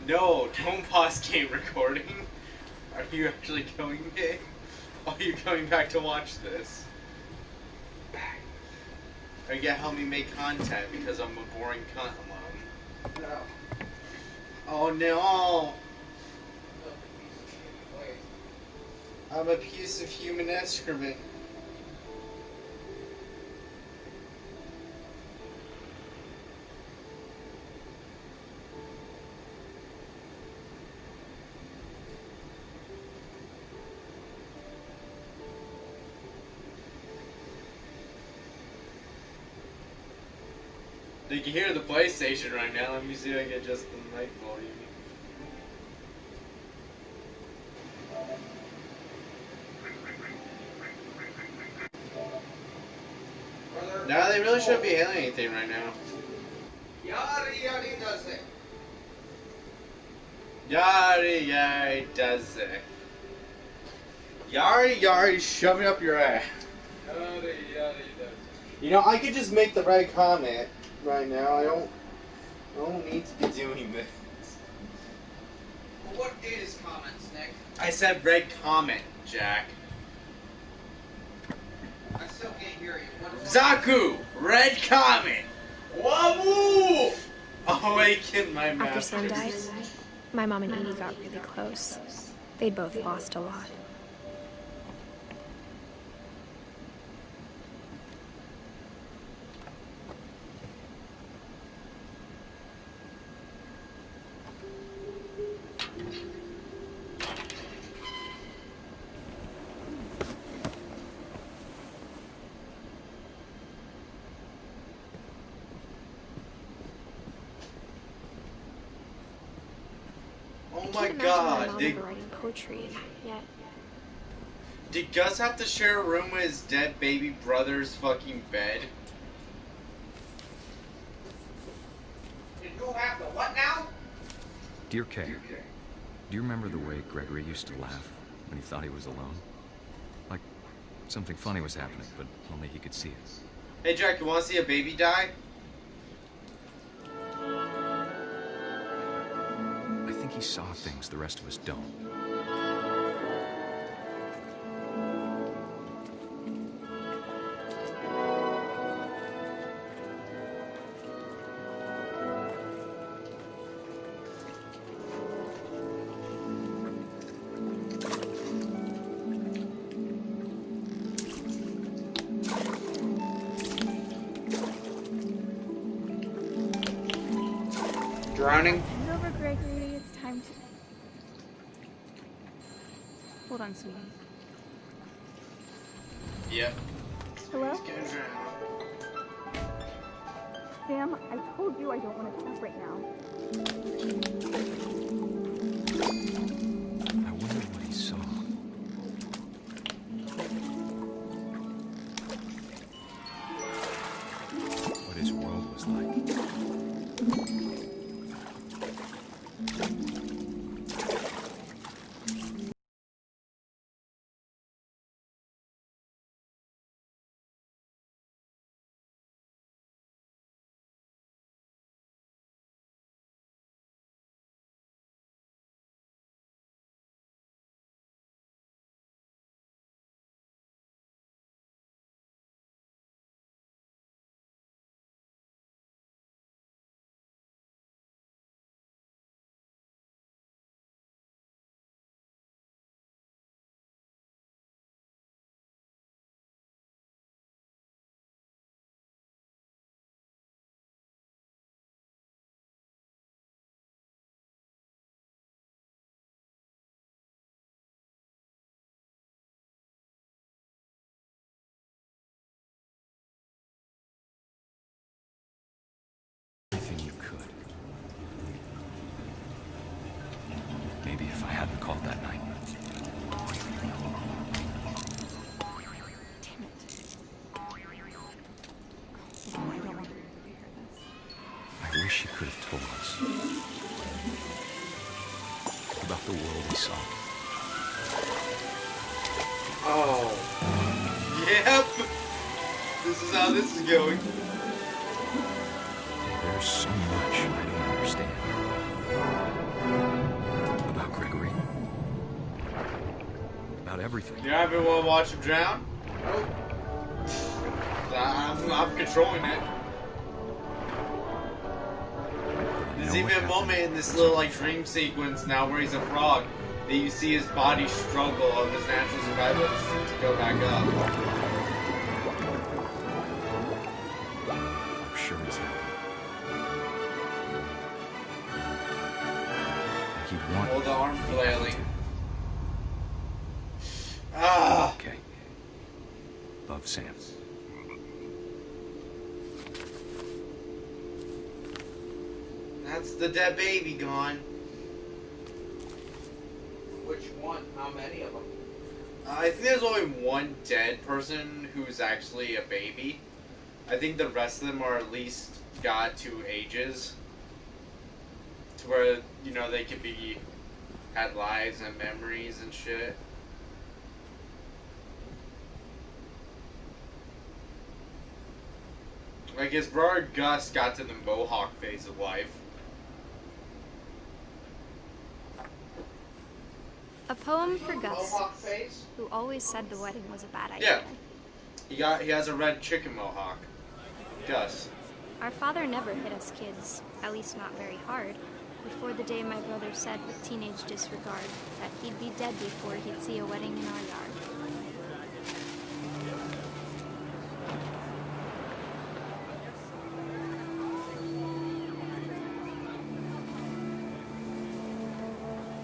No, don't pause game recording. Are you actually going, game? Are you coming back to watch this? Are you gonna help me make content because I'm a boring cunt alone? No. Oh no! I'm a piece of human excrement. You can hear the PlayStation right now. Let me see if I can adjust the mic volume. No, they really shouldn't be hailing anything right now. Yari yari does it. Yari yari does it. Yari yari shove it up your ass. Yari yari does it. You know, I could just make the right comment right now. I don't need to be doing this. Well, what is comments, Nick? I said red comment, Jack. I still can't hear you. What is Zaku! Red comment! Wamu! Awaken my After master. Sam died, my mom and Edie got really close. They'd both lost a lot. Oh I my can't imagine god, my mom ever writing poetry, and yet did Gus have to share a room with his dead baby brother's fucking bed? Did you have the what now? Dear Kay, do you remember the way Gregory used to laugh when he thought he was alone? Like something funny was happening, but only he could see it. Hey Jack, you wanna see a baby die? I think he saw things the rest of us don't. Drowning? Bend over, Gregory. It's time to... Hold on, sweetie. Yep. Hello? He's gonna drown. Sam, I told you I don't want to talk right now. I wonder what he saw. What his world was like. Everything you could. Maybe if I hadn't called that night. Damn it. Oh, I don't want to hear this. I wish he could have told us about the world he saw. Oh. Yep! This is how this is going. There's so much I don't understand. everything. You ever want to watch him drown? Nope. I'm controlling it. I There's know even what a moment happened in this was little only like true. dream sequence now where he's a frog that you see his body struggle of his natural survival to go back up. I'm sure he's happy. And he'd want Oh, the arm me to be flailing. happy Ah! too. Okay. Love, Sam. That's the dead baby gone. Which one? How many of them? I think there's only one dead person who's actually a baby. I think the rest of them are at least got to ages to where, you know, they could be, had lives and memories and shit. Like his brother Gus got to the Mohawk phase of life. A poem for Gus, Mohawk face? who always said the wedding was a bad idea. Yeah. He has a red chicken mohawk. Gus. Our father never hit us kids, at least not very hard, before the day my brother said with teenage disregard that he'd be dead before he'd see a wedding in our yard.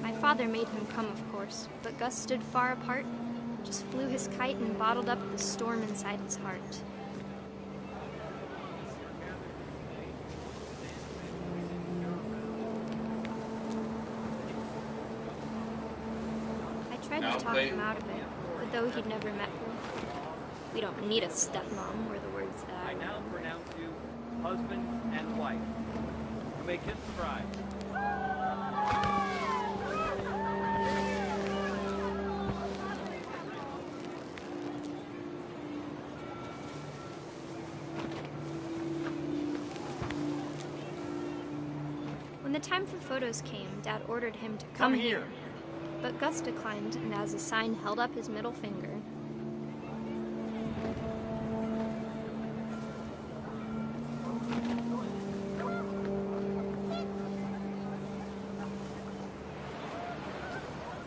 My father made him come, of course, but Gus stood far apart, just flew his kite and bottled up the storm inside his heart. I tried to talk him out of it, but though he'd never met her, we don't need a stepmom, were the words that I now pronounce you husband and wife. You may kiss the bride. When the time for photos came, Dad ordered him to come here. But Gus declined, and as a sign held up his middle finger.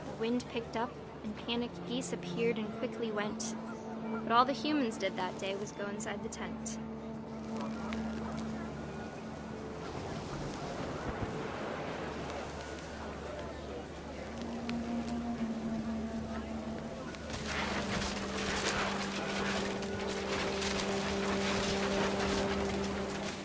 The wind picked up, and panicked geese appeared and quickly went. But all the humans did that day was go inside the tent.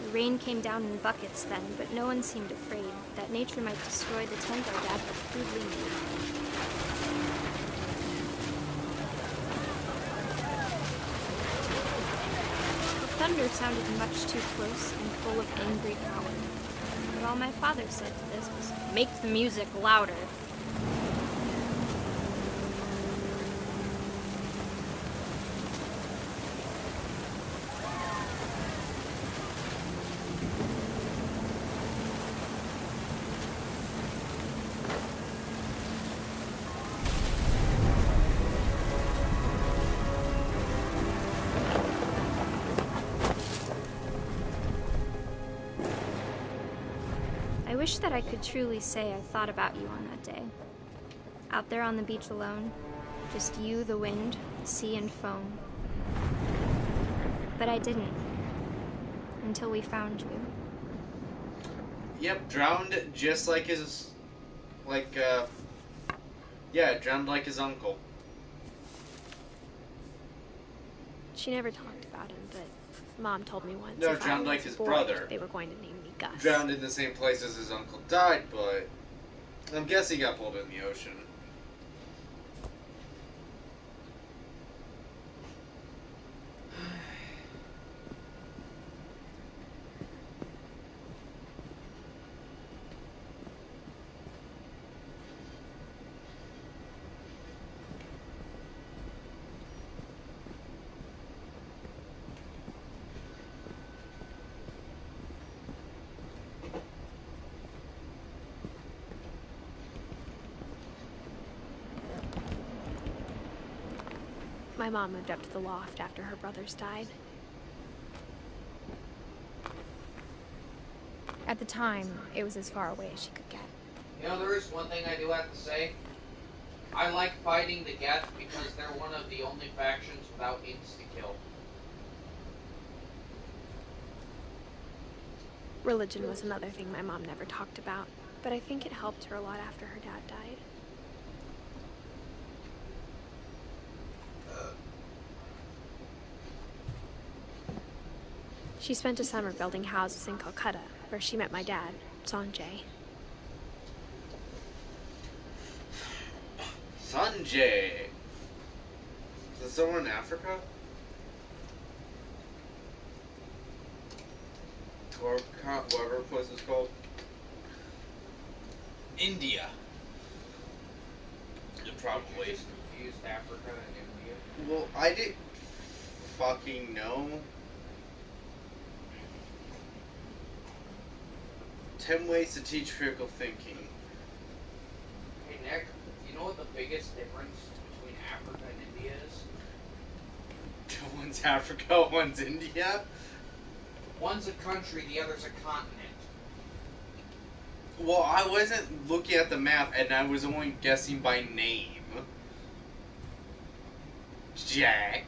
The rain came down in buckets then, but no one seemed afraid that nature might destroy the tent our dad had crudely made. The thunder sounded much too close and full of angry power. But all my father said to this was, "Make the music louder." I wish that I could truly say I thought about you on that day. Out there on the beach alone, just you, the wind, the sea, and foam. But I didn't. Until we found you. Yep, drowned just like his, drowned like his uncle. She never talked about him, but Mom told me once. No, if I drowned was like a his boy, brother. They were going to name me Gus. Drowned in the same place as his uncle died, but I'm guessing he got pulled in the ocean. My mom moved up to the loft after her brothers died. At the time, it was as far away as she could get. You know, there is one thing I do have to say. I like fighting the Geth because they're one of the only factions without insta-kill. Religion was another thing my mom never talked about, but I think it helped her a lot after her dad died. She spent a summer building houses in Calcutta, where she met my dad, Sanjay. Sanjay! Is that somewhere in Africa? Or whatever the place is called? India. Probably. Did you just confused Africa and India? Well, I didn't fucking know. 10 ways to teach critical thinking. Hey Nick, you know what the biggest difference between Africa and India is? One's Africa, one's India? One's a country, the other's a continent. Well, I wasn't looking at the map, and I was only guessing by name. Jack.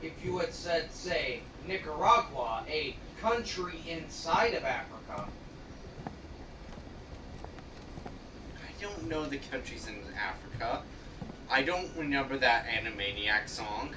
If you had said, say, Nicaragua, a country inside of Africa. I don't know the countries in Africa. I don't remember that Animaniac song.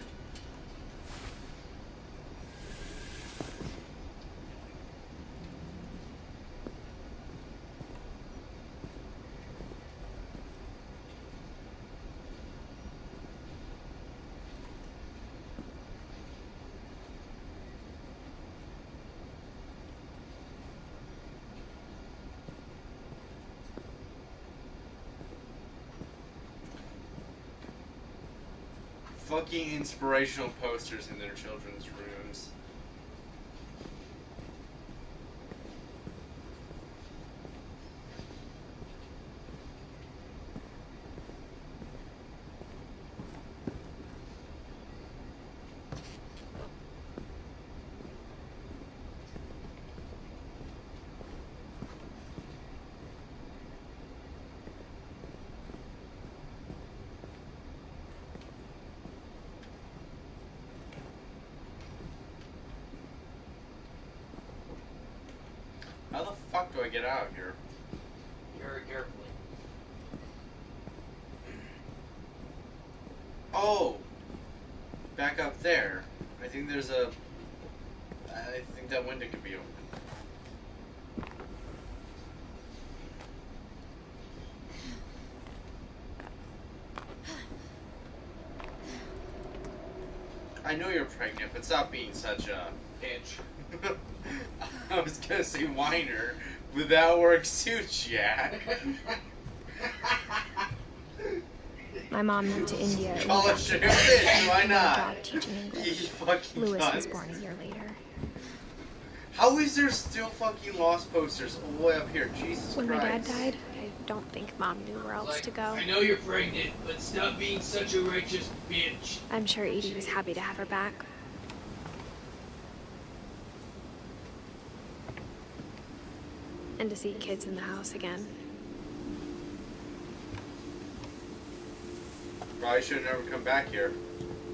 Fucking inspirational posters in their children's rooms. How the fuck do I get out of here? Very carefully. Oh! Back up there. I think there's a... I think that window could be open. I know you're pregnant, but stop being such a bitch. I was gonna say whiner, but that works too, Jack. My mom moved to India. Call it sugar bitch, why not? Job teaching You English. fucking Lewis was cunt. born a year later. How is there still fucking lost posters all the way up here? Jesus When Christ. my dad died, I don't think Mom knew where else to go. I know you're pregnant, but stop being such a righteous bitch. I'm sure Edie was happy to have her back. And to see kids in the house again. Probably should have never come back here.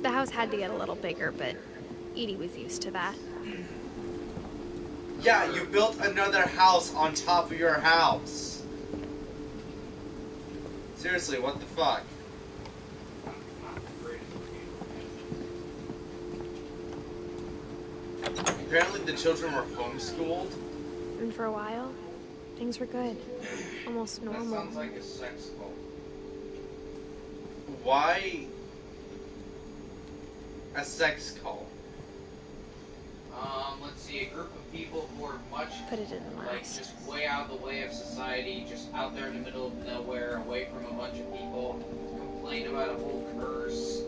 The house had to get a little bigger, but Edie was used to that. Yeah, you built another house on top of your house. Seriously, what the fuck? Apparently the children were homeschooled. And for a while, things were good. Almost That normal. sounds like a sex cult. Why a sex cult? Let's see, a group of people who are much, But it didn't like, last. just way out of the way of society, just out there in the middle of nowhere, away from a bunch of people, complain about a whole curse.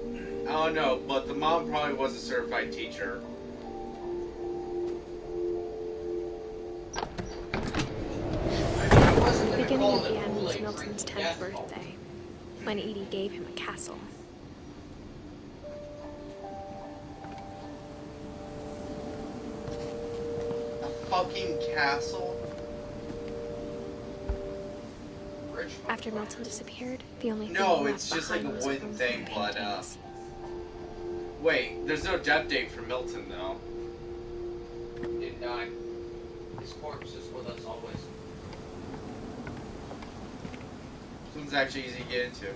I don't know, but the mom probably was a certified teacher. I wasn't The gonna beginning call of it the end was Kool-Aid Milton's drinking 10th death cult. birthday. when Edie gave him a castle. A fucking castle? After Milton disappeared, the only thing No, left it's just like a behind was wooden rooms thing, and but paintings. wait, there's no death date for Milton though. Didn't die. His corpse is with us always. This one's actually easy to get into.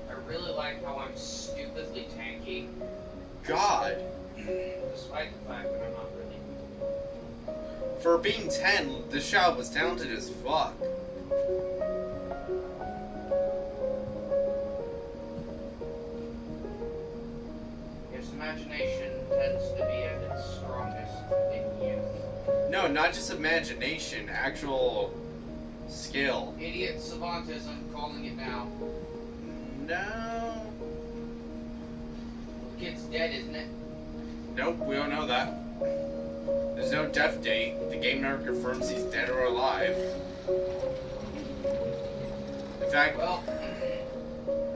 I really like how I'm stupidly tanky. God. Despite the fact that I'm not really. For being 10, this child was talented as fuck. His imagination tends to be at its strongest in youth. No, not just imagination, actual skill. Idiot savantism, calling it now. No. The kid's dead, isn't it? Nope, we don't know that. There's no death date. The game never confirms he's dead or alive. In fact, Well,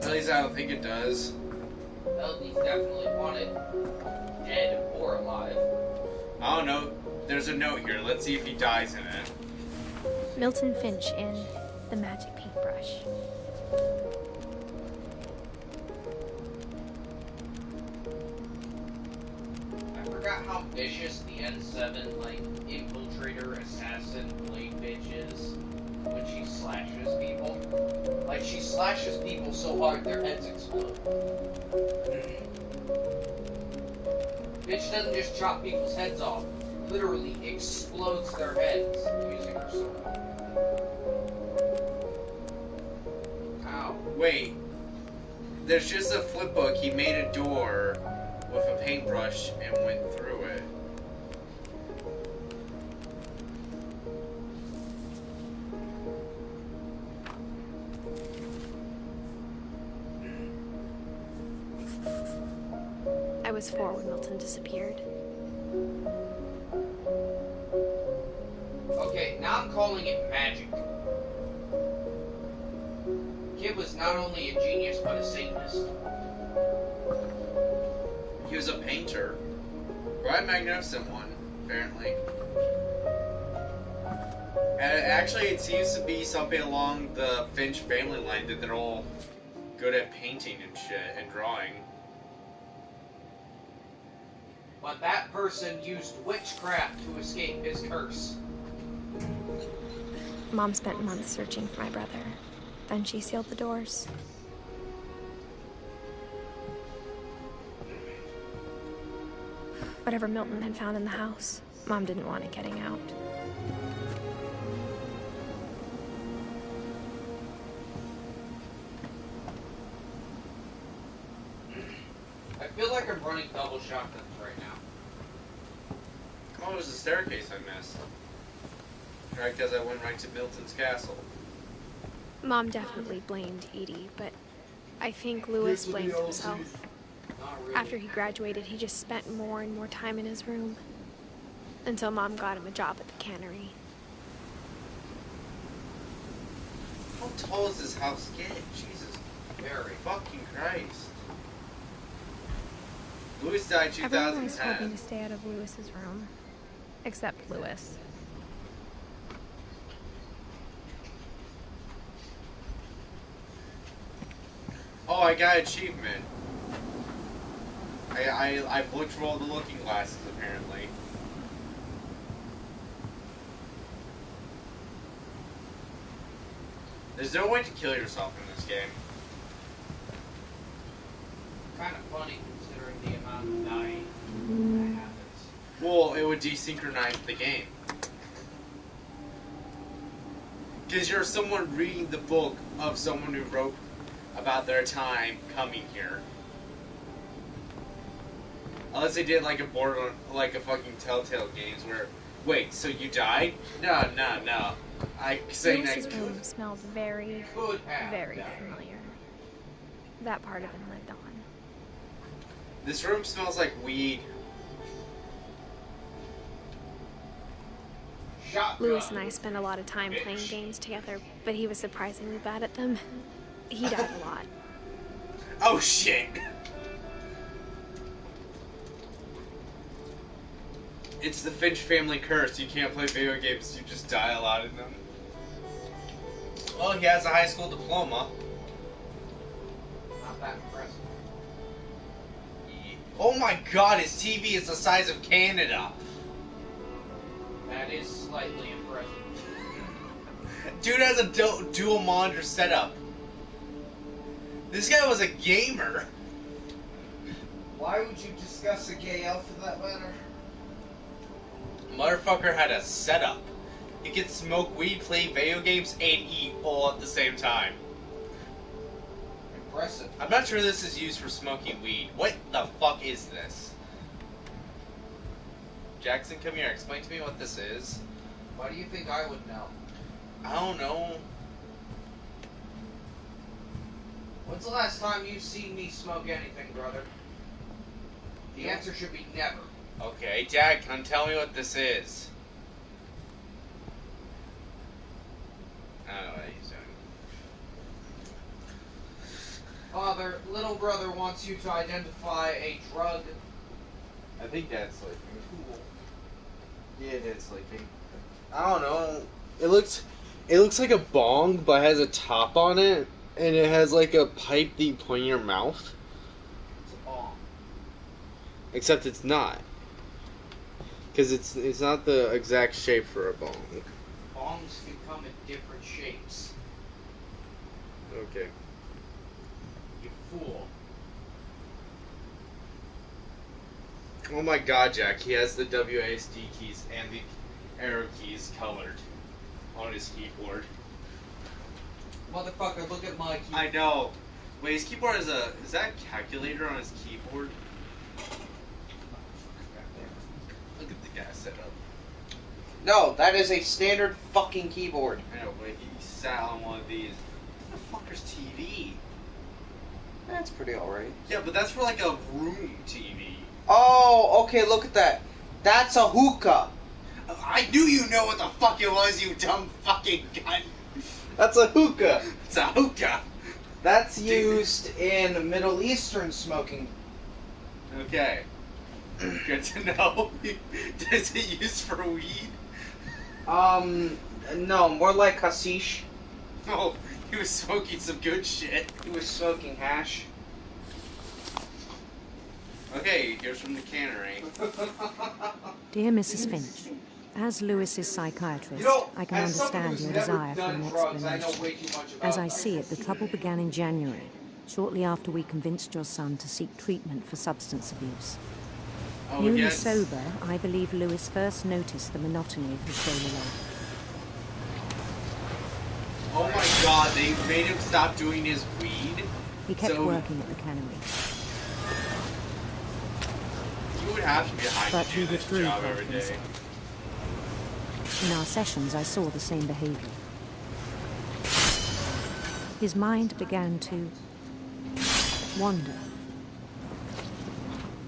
at least I don't think it does. well, he's definitely wanted. Dead or alive. I don't know. There's a note here. Let's see if he dies in it. Milton Finch in The Magic Paintbrush. I forgot how vicious the N7, like, infiltrator, assassin, blade bitch is when she slashes people. Like, she slashes people so hard their heads explode. Bitch doesn't just chop people's heads off, literally explodes their heads using her sword. Ow. Wait. There's just a flip book. He made a door with a paintbrush and went through it. I was 4 when Milton disappeared. Okay, now I'm calling it magic. Kid was not only a genius, but a Satanist. He was a painter. Quite a magnificent one, apparently. And actually, it seems to be something along the Finch family line that they're all good at painting and shit and drawing. But that person used witchcraft to escape his curse. Mom spent months searching for my brother. Then she sealed the doors. Whatever Milton had found in the house, Mom didn't want it getting out. I feel like I'm running double shotguns right now. Oh, there's a staircase I missed. Right, because I went right to Milton's castle. Mom definitely blamed Edie, but I think Lewis blamed himself. Not really. After he graduated, he just spent more and more time in his room. Until Mom got him a job at the cannery. How tall does this house get? Jesus Very. fucking Christ. Lewis died Everyone always told me 2010. to stay out of Lewis's room. Except Lewis. Oh, I got an achievement. I've looked for all the looking glasses, apparently. There's no way to kill yourself in this game. Kind of funny considering the amount of dying that happens. Well, it would desynchronize the game. Because you're someone reading the book of someone who wrote about their time coming here. Unless they did like a Borderlands, like a fucking Telltale games where, wait, so you died? No. I saying Lewis's that. room smelled very, Could have very died. familiar. That part of him lived on. This room smells like weed. Shotgun. Lewis and I spent a lot of time playing games together, but he was surprisingly bad at them. He died a lot. Oh shit! It's the Finch family curse. You can't play video games, you just die a lot in them. Well, he has a high school diploma. Not that impressive. Oh my god, his TV is the size of Canada. That is slightly impressive. Dude has a dual monitor setup. This guy was a gamer. Why would you discuss a gay elf for that matter? Motherfucker had a setup. He could smoke weed, play video games, and eat all at the same time. Impressive. I'm not sure this is used for smoking weed. What the fuck is this? Jackson, come here. Explain to me what this is. Why do you think I would know? I don't know. When's the last time you've seen me smoke anything, brother? The answer should be never. Okay, Dad, come tell me what this is. I don't know what he's doing. Father, little brother wants you to identify a drug. I think Dad's sleeping. Cool. Yeah, Dad's sleeping. I don't know. It looks like a bong, but has a top on it, and it has like a pipe that you put in your mouth. It's a bomb. Except it's not. Because it's not the exact shape for a bong. Bongs can come in different shapes. Okay. You fool. Oh my god, Jack, he has the WASD keys and the arrow keys colored on his keyboard. Motherfucker, look at my key. I know. Wait, his keyboard is that a calculator on his keyboard? Look at the guy set up. No, that is a standard fucking keyboard. I know, but he sat on one of these. What the fucker's TV? That's pretty alright. Yeah, but that's for like a room TV. Oh, okay, look at that. That's a hookah. I knew you know what the fuck it was, you dumb fucking gun. That's a hookah. It's a hookah. That's used in Middle Eastern smoking. Okay. Good to know. Is it used for weed? No, more like hashish. Oh, he was smoking some good shit. He was smoking hash. Okay, here's from the cannery. Dear Mrs. Finch, as Lewis's psychiatrist, I can as someone understand who's your never desire for done an drugs, I know explanation. way too much about As I them. see it, the trouble began in January, shortly after we convinced your son to seek treatment for substance abuse. Oh, Newly yes. sober, I believe Lewis first noticed the monotony of his daily life. Oh my god, they made him stop doing his weed? He kept So- working at the cannery, You would have to be high but to he do this withdrew job quite every day. easily. In our sessions, I saw the same behavior. His mind began to wander.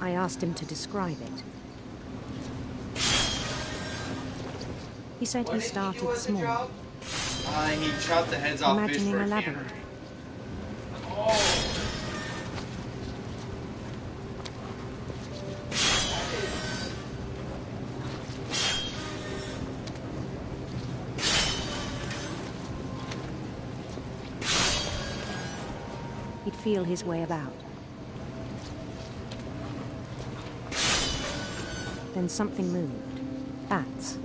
I asked him to describe it. He said What he did started do as a small, job? He chopped the heads off fish imagining for a a labyrinth. cannery. Oh. He'd feel his way about. Then something moved. Bats.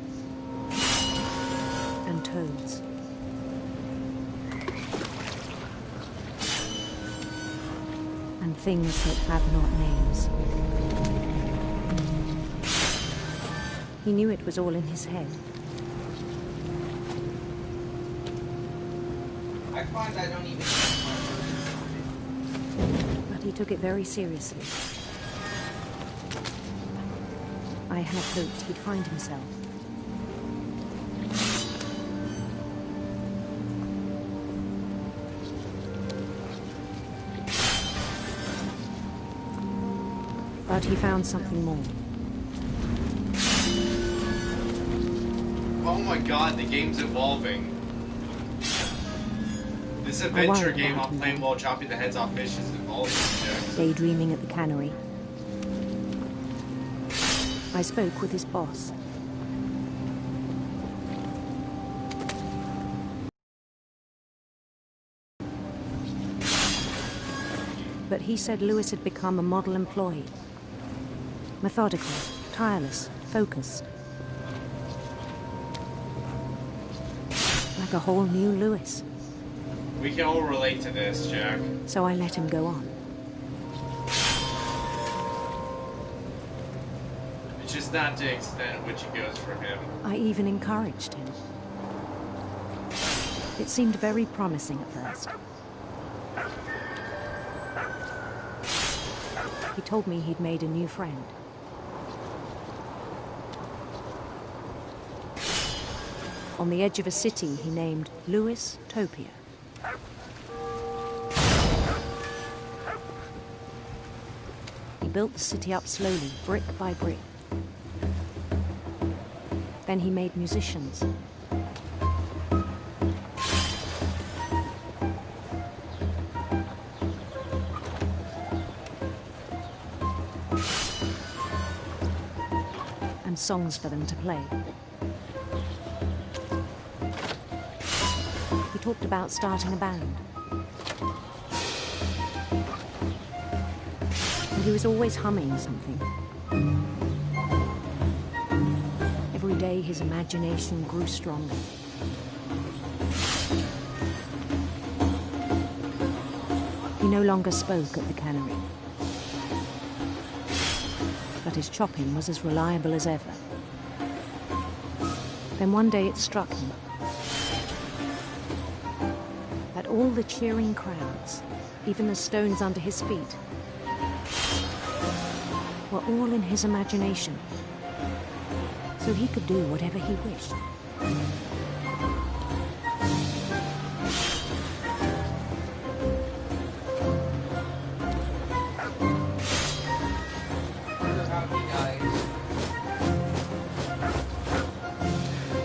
And toads. And things that have not names. He knew it was all in his head. I find I don't even. But he took it very seriously. I had hoped he'd find himself. But he found something more. Oh my god, the game's evolving. This I adventure worried game about I'll him play then. while chopping the heads off fish is evolving. Daydreaming at the cannery, I spoke with his boss. But he said Lewis had become a model employee. Methodical, tireless, focused. Like a whole new Lewis. We can all relate to this, Jack. So I let him go on. It's just not to the extent at which it goes for him. I even encouraged him. It seemed very promising at first. He told me he'd made a new friend. On the edge of a city he named Lewis Topia. He built the city up slowly, brick by brick. Then he made musicians. And songs for them to play. He talked about starting a band. And he was always humming something. Every day his imagination grew stronger. He no longer spoke at the cannery. But his chopping was as reliable as ever. Then one day it struck him that all the cheering crowds, even the stones under his feet, were all in his imagination, so he could do whatever he wished.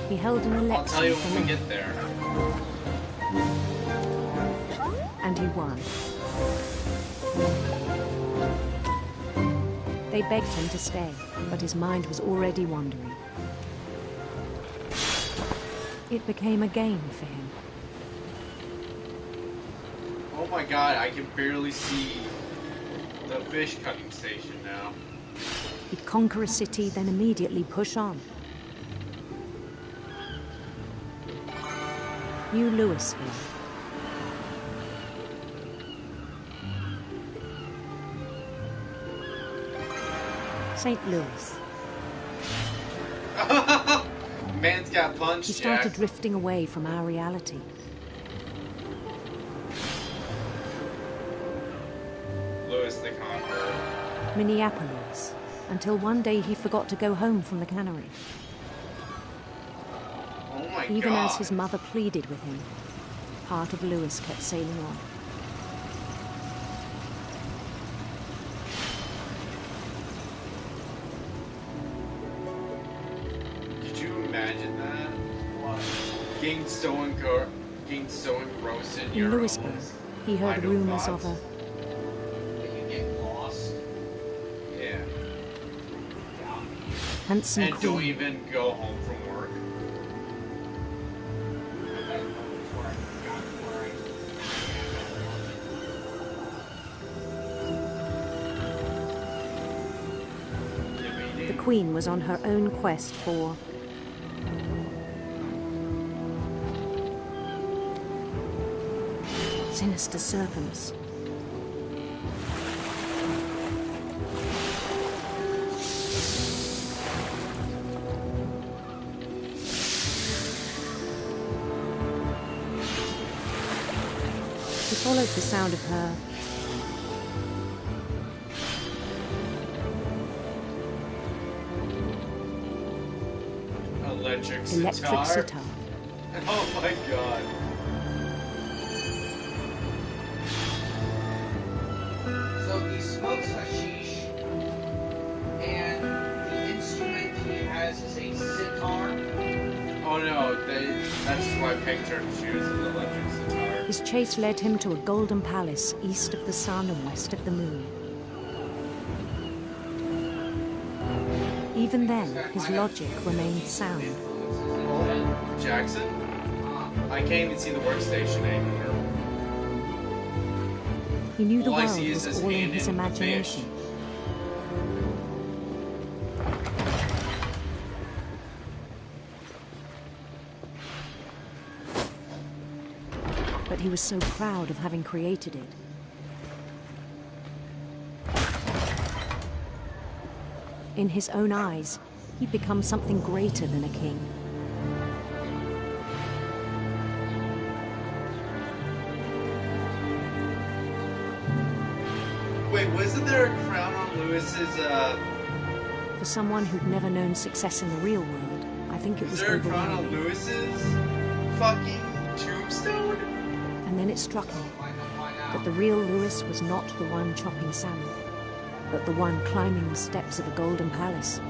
He held an I'll election tell you for when we mayor, get there. and he won. They begged him to stay, but his mind was already wandering. It became a game for him. Oh my god, I can barely see the fish cutting station now. He'd conquer a city, then immediately push on. New Louisville. St. Louis. Man's got punched, He started Jack. drifting away from our reality. Louis the Conqueror. Minneapolis. Until one day he forgot to go home from the cannery. Oh my Even god. as his mother pleaded with him, part of Lewis kept sailing on. Could you imagine that? What? Getting so engrossed in In your Louisville, own he heard idle rumors of thoughts. That you get lost? Yeah. a handsome And don't queen. even go home from work. The queen was on her own quest for sinister serpents. He followed the sound of her Electric electric sitar. sitar. Oh my god. So he smokes hashish, That's why I picked her to choose the electric sitar. His chase led him to a golden palace east of the sun and west of the moon. Even then, his logic remained sound. Oh, Jackson? I can't even see the workstation anymore. He knew the All I world see is was his all in hand his in the imagination. fish. But he was so proud of having created it. In his own eyes, he'd become something greater than a king. Wait, wasn't there a crown on Lewis's, For someone who'd never known success in the real world, I think it was there a crown on overwhelming. Lewis's fucking tombstone? And then it struck me that the real Lewis was not the one chopping salmon, but the one climbing the steps of a golden palace.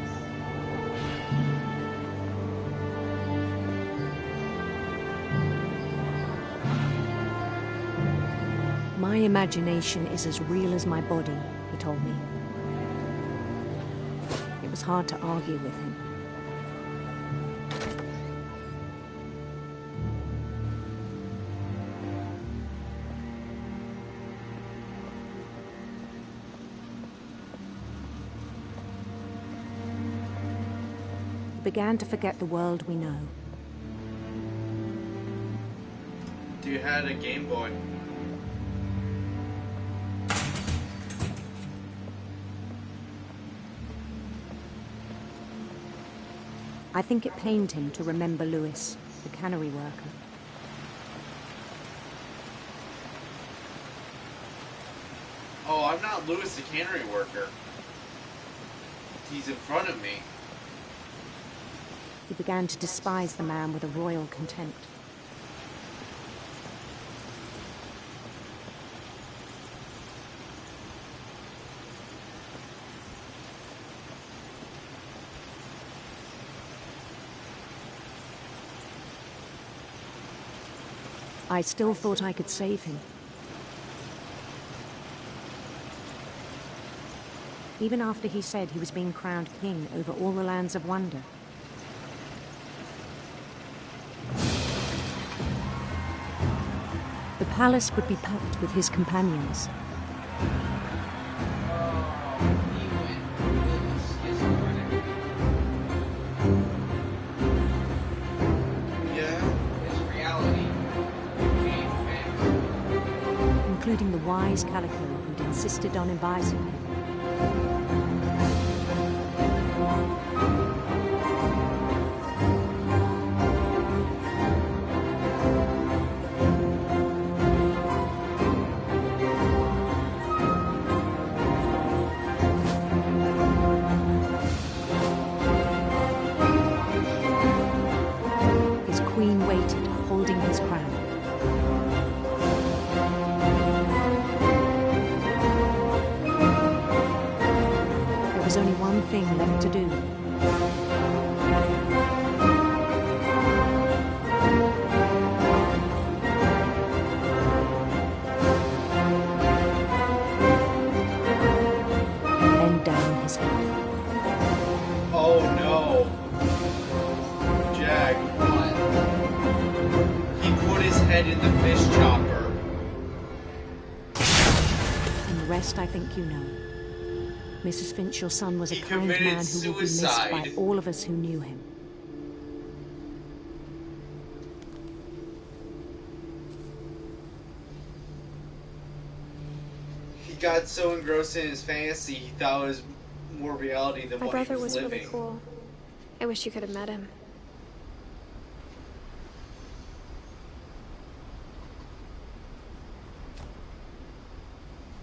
My imagination is as real as my body, he told me. It was hard to argue with him. We began to forget the world we know. You had a Game Boy. I think it pained him to remember Lewis, the cannery worker. Oh, I'm not Lewis the cannery worker. He's in front of me. He began to despise the man with a royal contempt. I still thought I could save him. Even after he said he was being crowned king over all the lands of wonder. The palace would be packed with his companions. Including the wise Calico who'd insisted on advising him. His queen waited, holding his crown. There was only one thing left to do. Bend down his head. Oh no. Jack. He put his head in the fish chopper. And the rest I think you know. Mrs. Finch, your son was a He kind committed man who will be missed by suicide. all of us who knew him. He got so engrossed in his fantasy, he thought it was more reality than My what brother he was living. really cool. I wish you could have met him.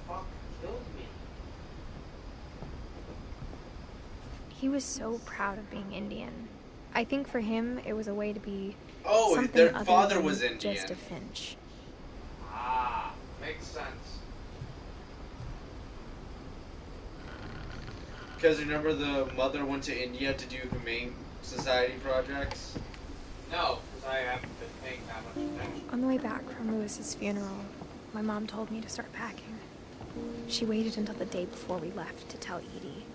Fuck killed me. He was so proud of being Indian. I think for him, it was a way to be Oh, something their other father than was Indian. just a Finch. Ah, makes sense. Because remember the mother went to India to do Humane Society projects? No, because I haven't been paying that much attention. On the way back from Lewis's funeral, my mom told me to start packing. She waited until the day before we left to tell Edie.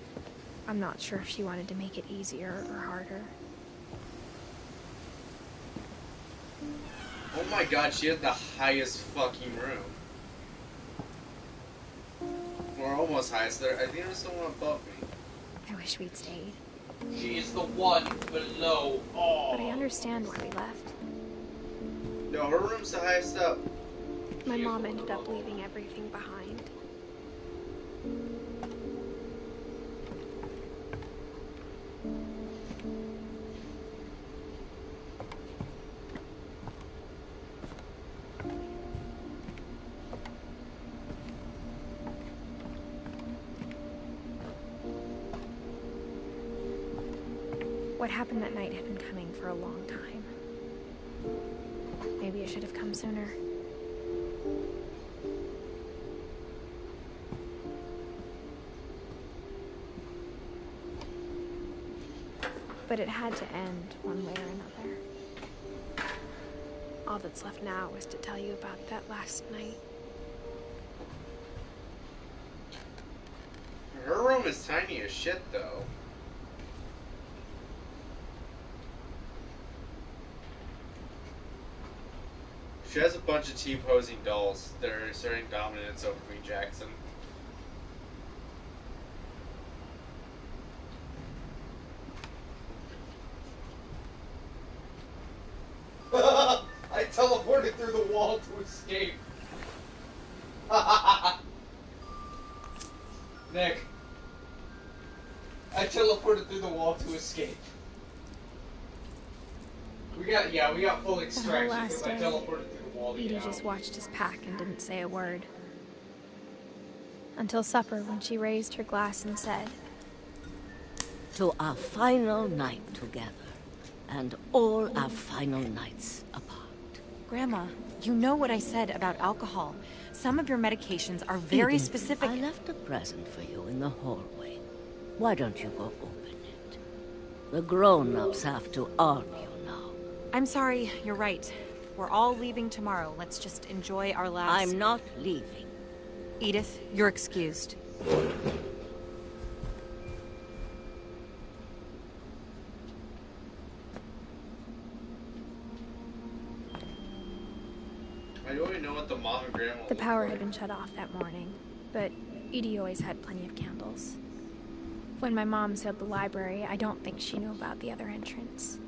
I'm not sure if she wanted to make it easier or harder. Oh my god, she had the highest fucking room. Or almost highest there. I think there's someone above me. I wish we'd stayed. She's the one below all. But I understand why we left. No, her room's the highest up. My mom ended up leaving everything behind. What happened that night had been coming for a long time. Maybe I should have come sooner. But it had to end one way or another. All that's left now is to tell you about that last night. Her room is tiny as shit, though. She has a bunch of T-posing dolls that are asserting dominance over me, Jackson. I teleported through the wall to escape. Nick. I teleported through the wall to escape. We got full extraction because I teleported through the wall to Edie get out. just watched us pack and didn't say a word. Until supper, when she raised her glass and said, To our final night together, and all our final nights apart. Grandma, you know what I said about alcohol. Some of your medications are very Edith, specific. I left a present for you in the hallway. Why don't you go open it? The grown-ups have to arm you now. I'm sorry, you're right. We're all leaving tomorrow. Let's just enjoy our last... I'm not leaving. Edith, you're excused. I don't even know what the mom and grandma the look power like. had been shut off that morning, but Edie always had plenty of candles. When my mom sealed the library, I don't think she knew about the other entrance.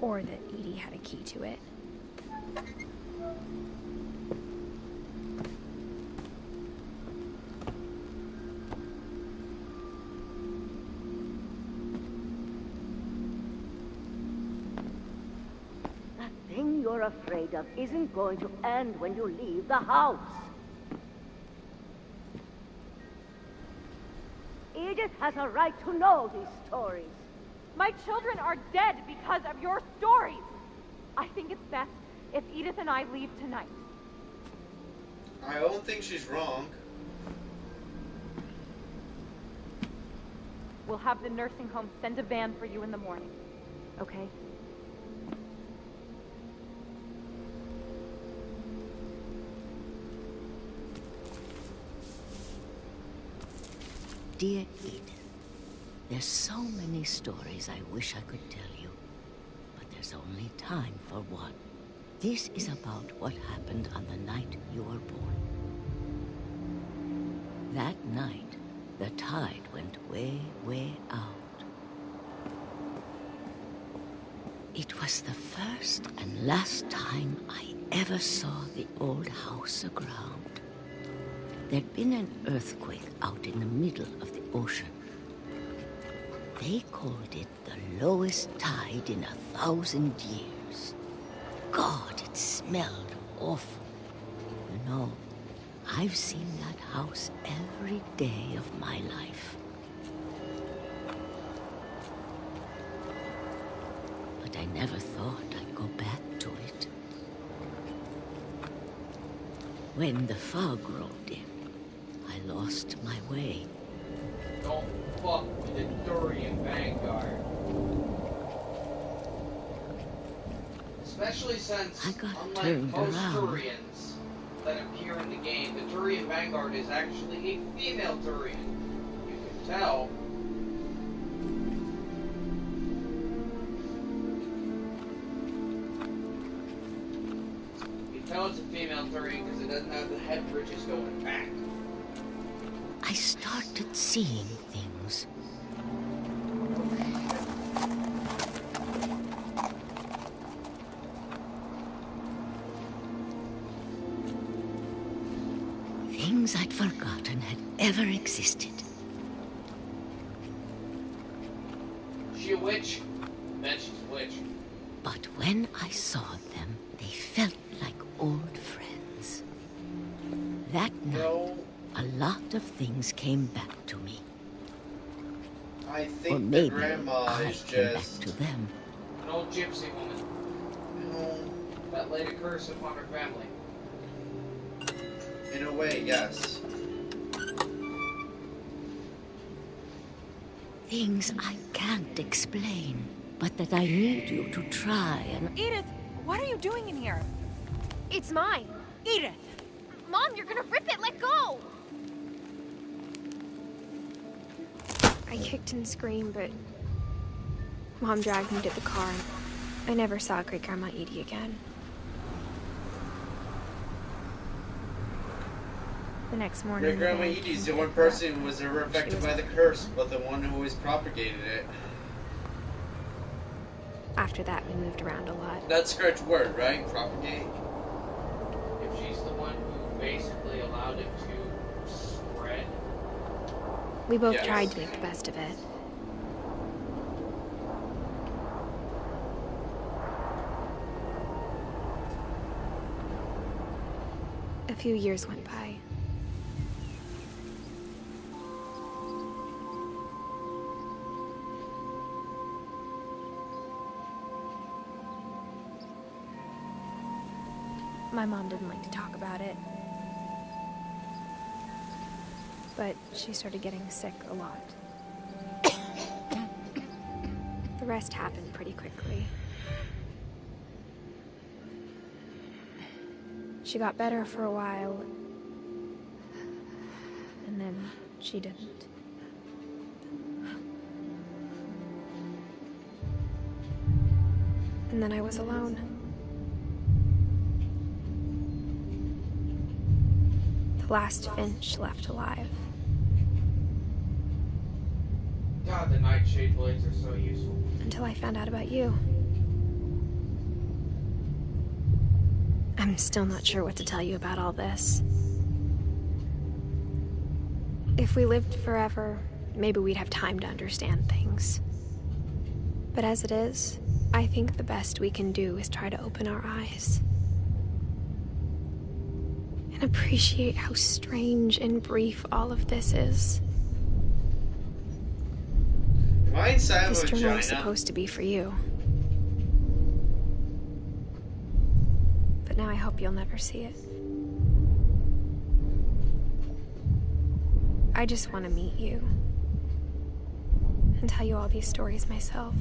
Or that Edie had a key to it. That thing you're afraid of isn't going to end when you leave the house. Edith has a right to know these stories. My children are dead because of your stories. I think it's best if Edith and I leave tonight. I don't think she's wrong. We'll have the nursing home send a van for you in the morning. Okay? Dear Edith, there's so many stories I wish I could tell you, but there's only time for one. This is about what happened on the night you were born. That night, the tide went way, way out. It was the first and last time I ever saw the old house aground. There'd been an earthquake out in the middle of the ocean. They called it the lowest tide in 1,000 years. God, it smelled awful. You know, I've seen that house every day of my life. But I never thought I'd go back to it. When the fog rolled in, I lost my way. Don't fuck with the Durian Vanguard. Especially since, I got unlike turned most around. Turians that appear in the game, the Turian Vanguard is actually a female Turian. You can tell. You can tell it's a female Turian because it doesn't have the head bridges going back. I started seeing things. Things I'd forgotten had ever existed. She a witch? Then she's a witch. But when I saw them, they felt like old friends. That night, No, a lot of things came back to me. I Or think the maybe grandma I is came just. back to them. An old gypsy woman No, that laid a curse upon her family. in a way, yes. Things I can't explain, but that I need you to try and... Edith, what are you doing in here? It's mine. Edith! Mom, you're gonna rip it. Let go. I kicked and screamed, but Mom dragged me to the car, and I never saw Great Grandma Edie again. The next morning, Great Grandma the van Edie's came the to one pick her up. person who was ever She affected was by the gone. curse, but the one who always propagated it. After that, we moved around a lot. That's the correct word, right? Propagate? If she's the one who basically allowed it to spread. We both Yes. tried to make the best of it. A few years went by. My mom didn't like to talk about it. But she started getting sick a lot. The rest happened pretty quickly. She got better for a while, and then she didn't. And then I was alone. The last Finch left alive. God, the nightshade blades are so useful. Until I found out about you. I'm still not sure what to tell you about all this. If we lived forever, maybe we'd have time to understand things. But as it is, I think the best we can do is try to open our eyes. And appreciate how strange and brief all of this is. Am I inside of This a journal was vagina? supposed to be for you. But now I hope you'll never see it. I just want to meet you. And tell you all these stories myself.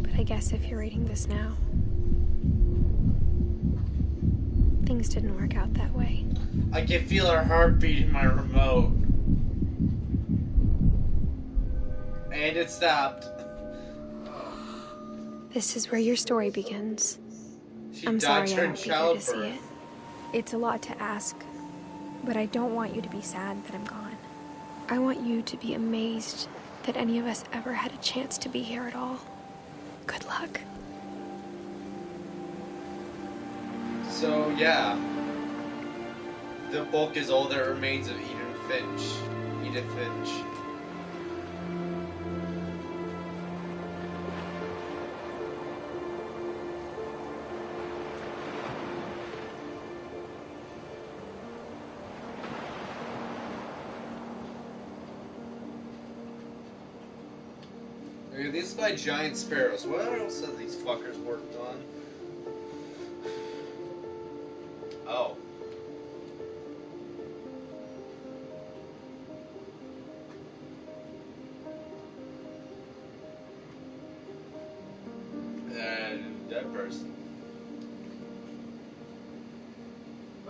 But I guess if you're reading this now, things didn't work out that way. I can feel her heartbeat in my remote. And it stopped. This is where your story begins. She I'm sorry dodged I her won't be here to see childbirth. it. It's a lot to ask, but I don't want you to be sad that I'm gone. I want you to be amazed that any of us ever had a chance to be here at all. Good luck. So, yeah. The book is all that remains of Edith Finch. Edith Finch. Okay, these is by Giant Sparrows. What else have these fuckers worked on? Oh.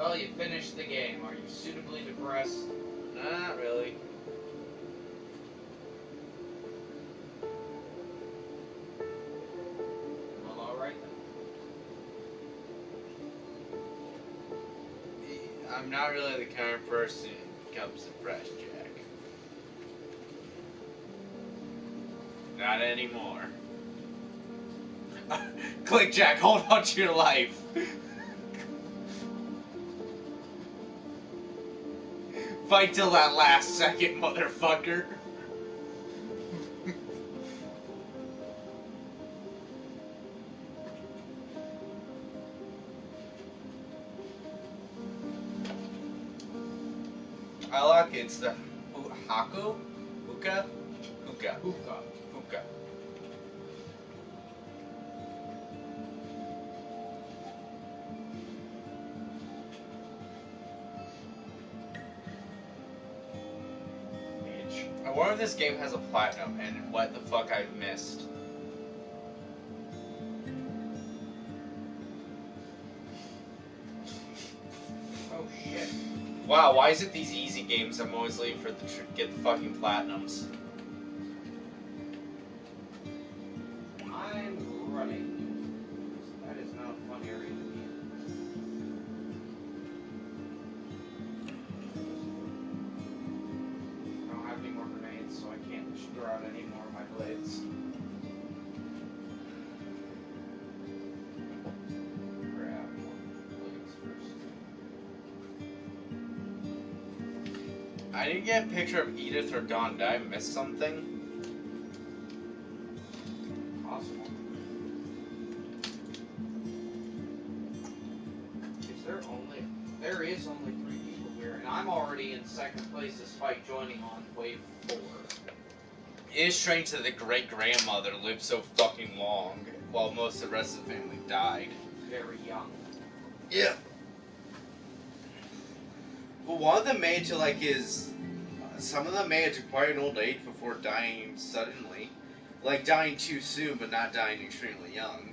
Well, you finished the game. Are you suitably depressed? Not really. Well, alright then. I'm not really the kind of person who becomes depressed, Jack. Not anymore. Click, Jack, hold on to your life. Fight till that last second, motherfucker. I like it. It's the Haku? Hookah? Hookah. Hookah. Hookah. I wonder if this game has a platinum and what the fuck I've missed. Oh shit. Wow, why is it these easy games I'm always looking for to get the fucking platinums? I'm running. That is not a fun area to be in. I don't have any more grenades, so I can't throw out any more of my blades. Grab more blades first. I didn't get a picture of Edith or Dawn. Did I miss something? Possible. There is only 3 people here, and I'm already in second place despite joining on wave 4. It is strange that the great-grandmother lived so fucking long, while most of the rest of the family died. Very young. Yeah. Well, one of them made it to, like, some of them made it to quite an old age before dying suddenly. Like, dying too soon, but not dying extremely young.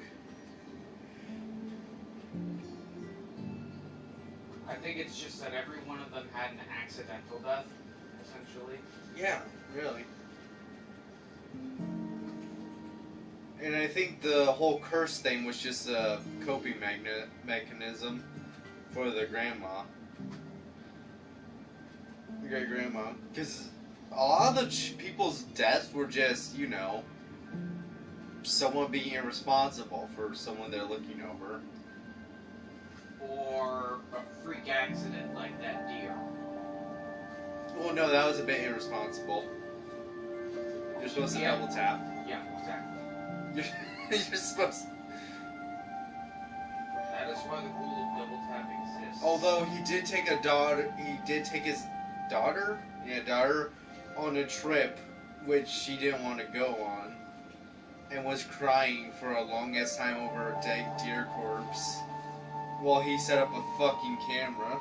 I think it's just that every one of them had an accidental death, essentially. Yeah, really. And I think the whole curse thing was just a coping mechanism for the grandma. The great-grandma. Because a lot of the people's deaths were just, you know, someone being irresponsible for someone they're looking over. Or a freak accident like that deer. Well, no, that was a bit irresponsible. You're supposed to double tap. Yeah, exactly. You're supposed to... That is why the rule of double tap exists. Although he did take his daughter on a trip which she didn't want to go on, and was crying for a longest time over a dead deer corpse while he set up a fucking camera.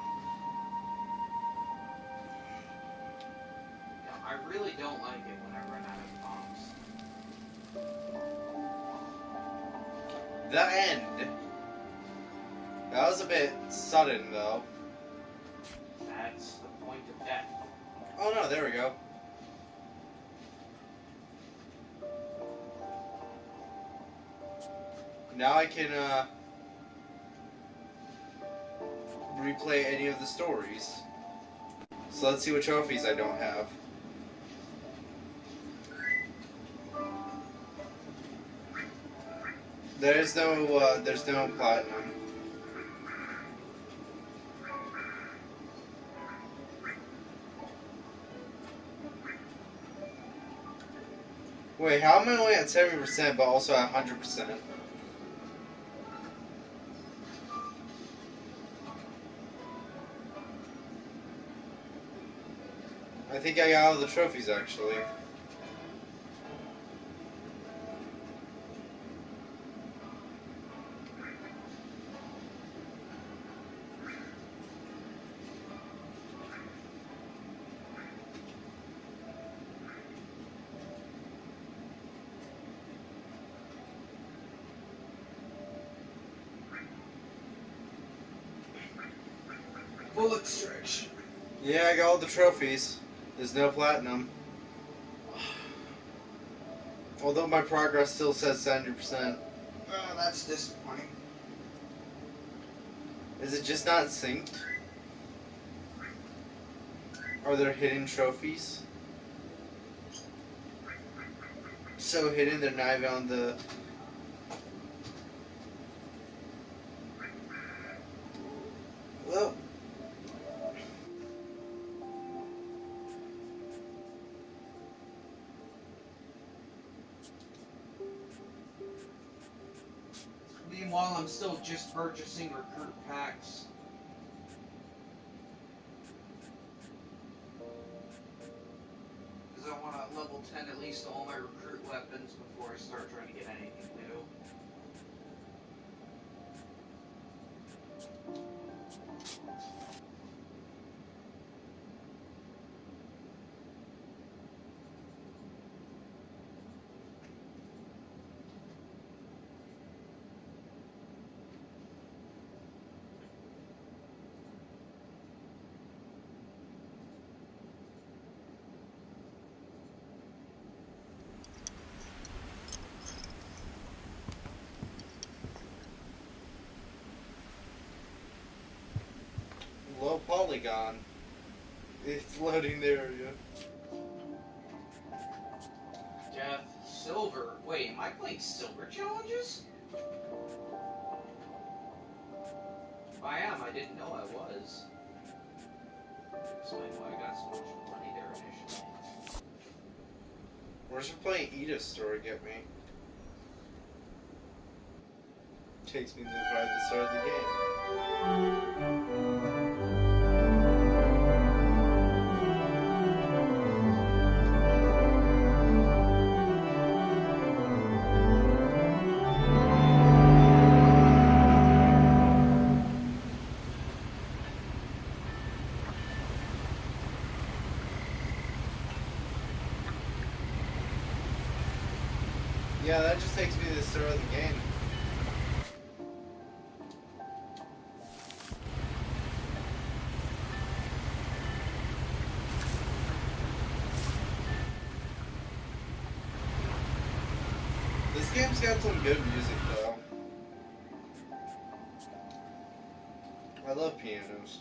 Yeah, I really don't like it when I run out of bombs. The end. That was a bit sudden, though. That's the point of death. Oh no, there we go. Now I can, replay any of the stories. So let's see what trophies I don't have. There's no platinum. Wait, how am I only at 70% but also at 100%? I think I got all the trophies, actually. full extraction. Yeah, I got all the trophies. There's no platinum. Although my progress still says 70%. That's disappointing. Is it just not synced? Are there hidden trophies? So hidden they're not even on the... Well... Meanwhile, I'm still just purchasing recruit packs. Because I want to level 10 at least all my recruit weapons before I start trying to get anything new. Low polygon. It's loading the area. Death, silver. Wait, am I playing silver challenges? If I am, I didn't know I was. Explain why I got so much money there initially. Where's playing Edith's story get me? Takes me to right at the start of the game. Yeah, that just takes me to the start of the game. This game's got some good music, though. I love pianos.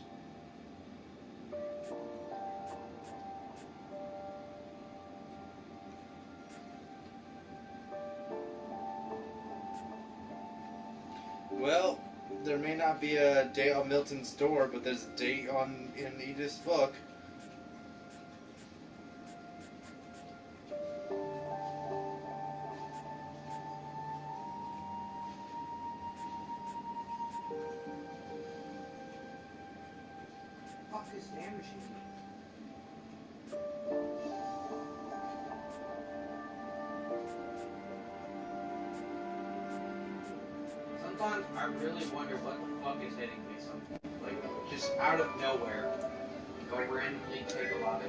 Well, there may not be a date on Milton's door, but there's a date in Edith's book. Fuck is damaging me? Sometimes I really wonder what the fuck is hitting me. Like, just out of nowhere. If I randomly take a lot of